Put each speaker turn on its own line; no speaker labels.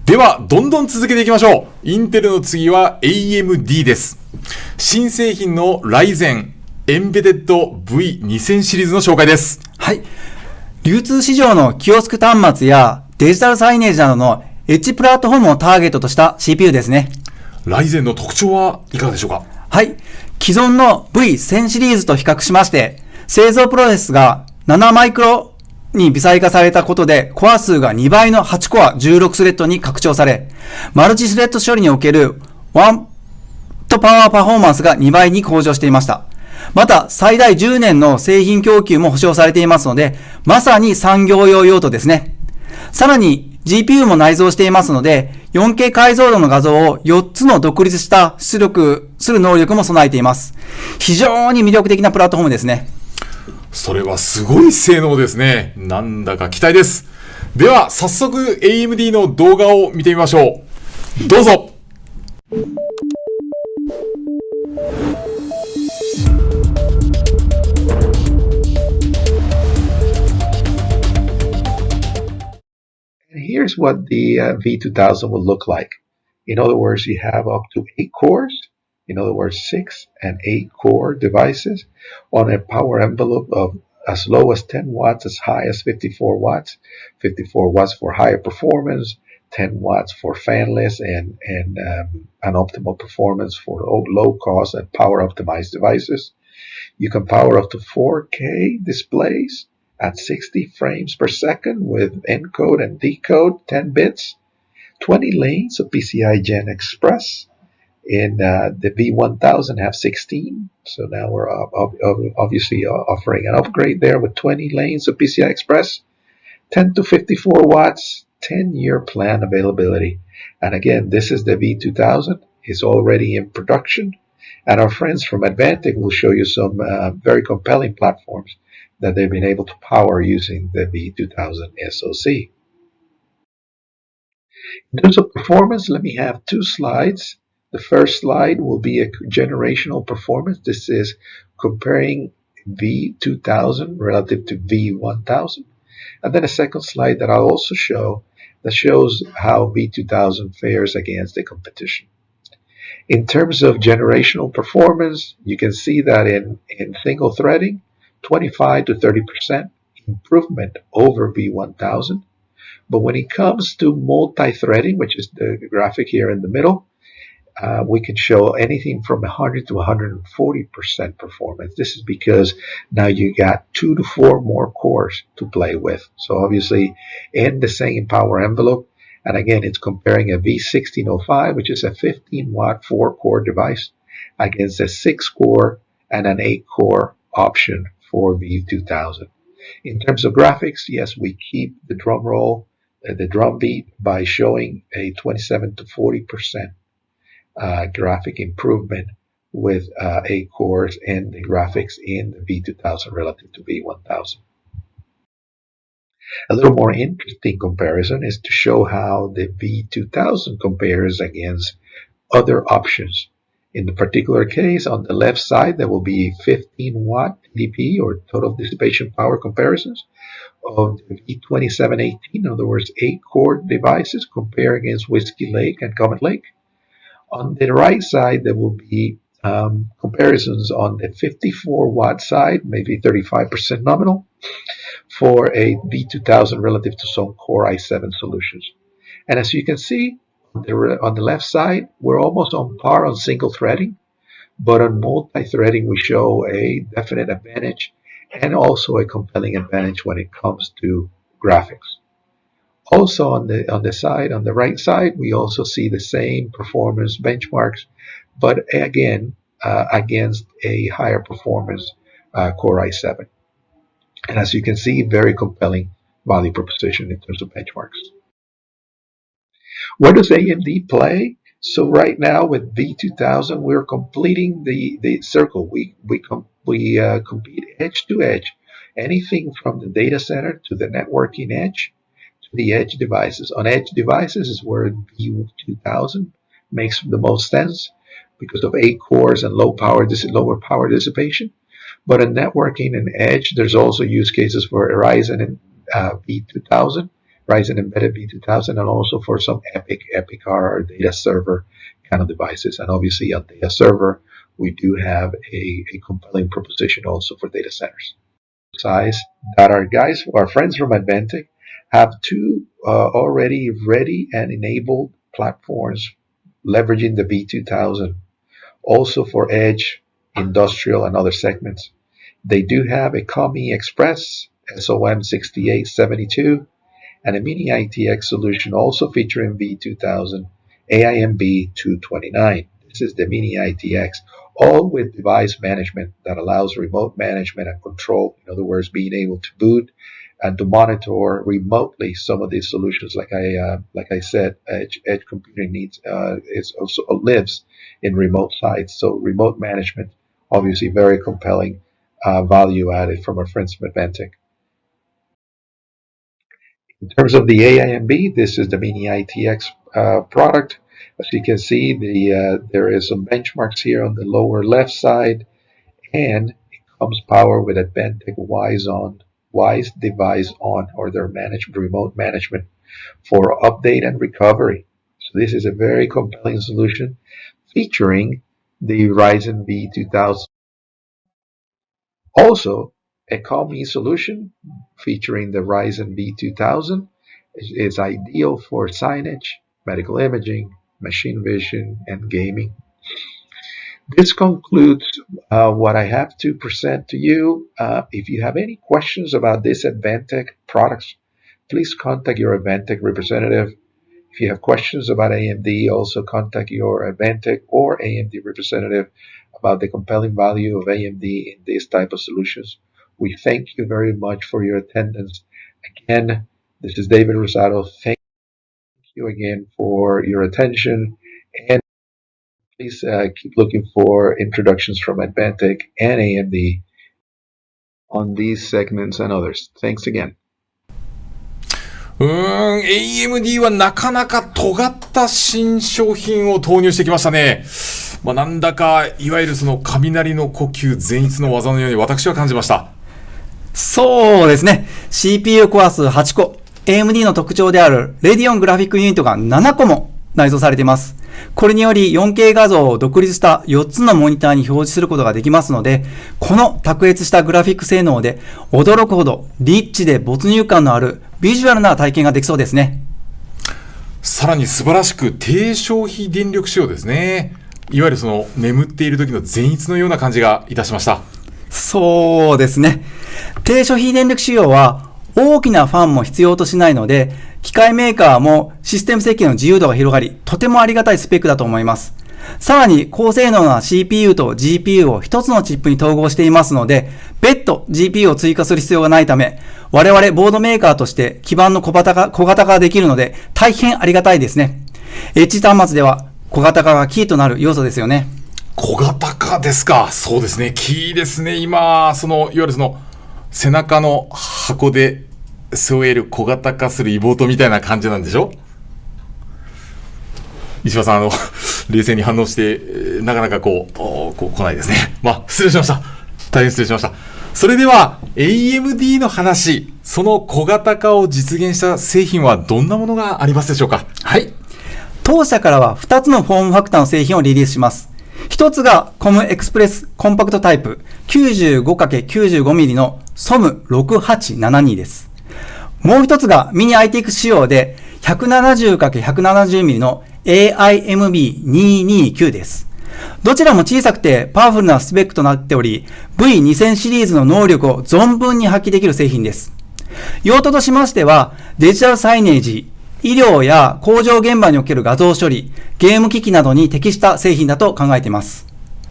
ではどんどん続けていきましょう。インテルの次は AMD です。新製品のライゼンエンベデッド V2000 シリーズの紹介です。
はい。流通市場のキオスク端末やデジタルサイネージなどのエッジプラットフォームをターゲットとした CPU ですね。
ライゼンの特徴はいかがでしょうか？
はい。既存の V1000 シリーズと比較しまして、製造プロセスが7マイクロに微細化されたことで、コア数が2倍の8コア16スレッドに拡張され、マルチスレッド処理におけるワンとパワーパフォーマンスが2倍に向上していました。また、最大10年の製品供給も保証されていますので、まさに産業用用途ですね。さらに、GPU も内蔵していますので、4K 解像度の画像を4つの独立した出力する能力も備えています。非常に魅力的なプラットフォームですね。
それはすごい性能ですね。なんだか期待です。では、早速 AMD の動画を見てみましょう。どうぞ。
Here's what the V2000 will look like. In other words, you have up to 8 cores. In other words, 6 and 8 core devices on a power envelope of as low as 10 watts, as high as 54 watts. 54 watts for higher performance, 10 watts for fanless and an optimal performance for low cost and power optimized devices. You can power up to 4K displays at 60 frames per second with encode and decode 10 bits, 20 lanes of PCI Gen Express. In the V1000 have 16, so now we're obviously offering an upgrade there with 20 lanes of PCI Express, 10 to 54 watts, 10-year plan availability. And again, this is the V2000. It's already in production, and our friends from Advantech will show you some very compelling platforms that they've been able to power using the V2000 SoC. In terms of performance, let me have 2 slides. The first slide will be a generational performance. This is comparing V2000 relative to V1000. And then a second slide that I'll also show that shows how V2000 fares against the competition. In terms of generational performance, you can see that in single threading, 25 to 30% improvement over V1000. But when it comes to multi-threading, which is the graphic here in the middle, we can show anything from 100 to 140% performance. This is because now you got 2 to 4 more cores to play with. So obviously in the same power envelope, and again, it's comparing a V1605, which is a 15-watt 4-core device, against a 6-core and an 8-core option for V2000. In terms of graphics, yes, we keep the drum roll, the drum beat by showing a 27 to 40% graphic improvement with 8 cores and the graphics in the V2000 relative to V1000. A little more interesting comparison is to show how the V2000 compares against other options. In the particular case, on the left side, there will be 15-watt TDP or total dissipation power comparisons of the V2718, in other words, 8-core devices compared against Whiskey Lake and Comet Lake. On the right side, there will be comparisons on the 54-watt side, maybe 35% nominal, for a V2000 relative to some Core i7 solutions. And as you can see, on the left side, we're almost on par on single threading, but on multi-threading we show a definite advantage and also a compelling advantage when it comes to graphics. Also on the right side, we also see the same performance benchmarks, but again against a higher performance Core i7. And as you can see, very compelling value proposition in terms of benchmarks. Where does AMD play? So right now with V2000, we're completing the circle. We compete edge to edge, anything from the data center to the networking edge to the edge devices. On edge devices is where V2000 makes the most sense because of 8 cores and lower power dissipation. But in networking and edge, there's also use cases for Ryzen and V2000 Ryzen embedded V2000, and also for some Epic are data server kind of devices. And obviously on data server, we do have a compelling proposition also for data centers. Size that our friends from Advantech have two already ready and enabled platforms leveraging the V2000, also for edge, industrial, and other segments. They do have a COMI Express SOM6872 and a Mini ITX solution also featuring V2000 AIMB 229. This is the Mini ITX, all with device management that allows remote management and control. In other words, being able to boot and to monitor remotely some of these solutions. Like I said, edge computing needs is also lives in remote sites. So remote management, obviously, very compelling value added from our friends from Advantech. In terms of the AIMB, this is the Mini ITX product. As you can see, there is some benchmarks here on the lower left side, and it comes powered with Advantech Wise Device On, or their remote management for update and recovery. So this is a very compelling solution featuring the Ryzen V2000. Also, a COMI solution featuring the Ryzen V2000 is ideal for signage, medical imaging, machine vision, and gaming. This concludes what I have to present to you. If you have any questions about this Advantech products, please contact your Advantech representative. If you have questions about AMD, also contact your Advantech or AMD representative about the compelling value of AMD in this type of solutions. We thank you very much for your attendance. Again, this is David Rosado. Thank you again for your attention, and please keep looking for introductions from Advantech and AMD on these segments and others. Thanks again.
AMD はなかなか尖った新商品を投入してきましたね。なんだか、いわゆるその雷の呼吸、善逸の技のように私は感じました。
そうですね。CPU コア数8個、AMD の特徴であるレディオングラフィックユニットが7個も内蔵されています。これにより 4K 画像を独立した4つのモニターに表示することができますので、この卓越したグラフィック性能で驚くほどリッチで没入感のあるビジュアルな体験ができそうですね。
さらに素晴らしく低消費電力仕様ですね。いわゆるその眠っている時の善逸のような感じがいたしました。
そうですね。低消費電力仕様は大きなファンも必要としないので、機械メーカーもシステム設計の自由度が広がり、とてもありがたいスペックだと思います。さらに高性能な CPU と GPU を一つのチップに統合していますので、別途 GPU を追加する必要がないため、我々ボードメーカーとして基板の小型化ができるので、大変ありがたいですね。エッジ端末では小型化がキーとなる要素ですよね。
小型化ですか。そうですね。キーですね。今、いわゆる背中の箱で背負える小型化するイボートみたいな感じなんでしょ。石破さん、冷静に反応して、なかなか来ないですね。失礼しました。大変失礼しました。それでは、AMD の話、その小型化を実現した製品はどんなものがありますでしょうか。
はい。当社からは2つのフォームファクターの製品をリリースします。一つがコムエクスプレスコンパクトタイプ 95×95mm の SOM6872 です。もう一つがミニ ITX 仕様で 170×170mm の AIMB229 です。どちらも小さくてパワフルなスペックとなっており、V2000 シリーズの能力を存分に発揮できる製品です。用途としましては、デジタルサイネージ、医療や工場現場における画像処理、ゲーム機器などに適した製品だと考えています。